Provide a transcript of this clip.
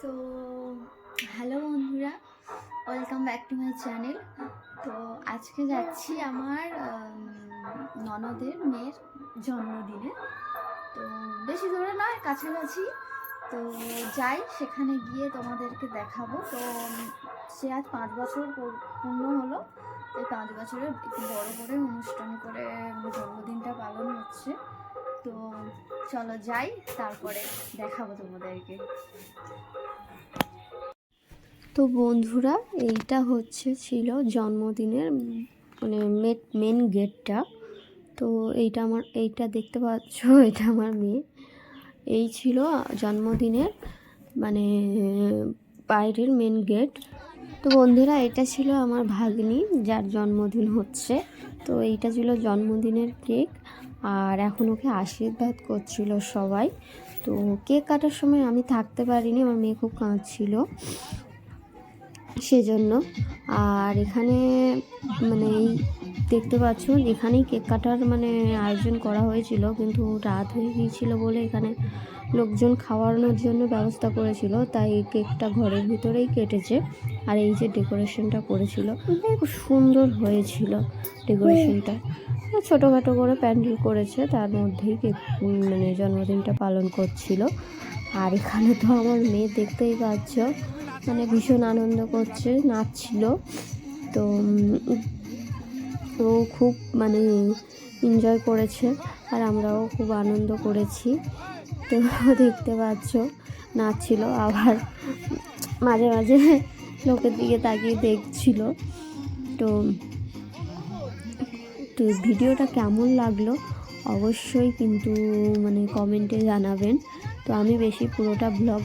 তো হ্যালো বন্ধুরা, welcome back to my channel. তো আজকে যাচ্ছি আমার ননদের মেয়ের জন্মদিনে। তো বেশি দূরে নয়, কাছাকাছি। তো যাই, সেখানে গিয়ে তোমাদেরকে দেখাবো। তো সে আজ 5 বছর পূর্ণ হলো। এই 5 বছরের একটু বড় করে অনুষ্ঠান করে জন্মদিনটা পালন হচ্ছে। তো চলো যাই, তারপরে দেখাবো তোমাদেরকে। তো বন্ধুরা, এইটা ছিল জন্মদিনের মানে মেন গেটটা। তো এইটা দেখতে পাচ্ছ, এটা আমার মেয়ে। এই ছিল জন্মদিনের মানে বাইরের মেন গেট। তো বন্ধুরা, এটা ছিল আমার ভাগ্নি, যার জন্মদিন হচ্ছে। তো এইটা ছিল জন্মদিনের কেক, আর এখন ওকে আশীর্বাদ করছিল সবাই। তো কেক কাটার সময় আমি থাকতে পারিনি, আমার মেয়ে খুব কাঁদছিল সেজন্য। আর এখানে মানে এই দেখতে পাচ্ছ, এখানেই কেক কাটার আয়োজন করা হয়েছিল, কিন্তু রাত হয়ে গিয়েছিল বলে এখানে লোকজন খাওয়ানোর জন্য ব্যবস্থা করেছিল, তাই কেকটা ঘরের ভিতরেই কেটেছে। আর এই যে ডেকোরেশনটা করেছিল, খুব সুন্দর হয়েছিল ডেকোরেশনটা। ছোটোখাটো করে প্যান্ডেল করেছে, তার মধ্যেই কেক জন্মদিনটা পালন করছিল। আর এখানে তো আমার মেয়ে দেখতেই পাচ্ছ, ভীষণ আনন্দ করছে, নাচছিল। তো ও খুব এনজয় করেছে, আর আমরাও খুব আনন্দ করেছি। তো দেখতে পাচ্ছ, নাচছিল, আবার মাঝে মাঝে লোকের দিকে তাকিয়ে দেখছিল। তো তো ভিডিওটা কেমন লাগলো অবশ্যই কিন্তু কমেন্টে জানাবেন। তো আমি বেশি পুরোটা ব্লগ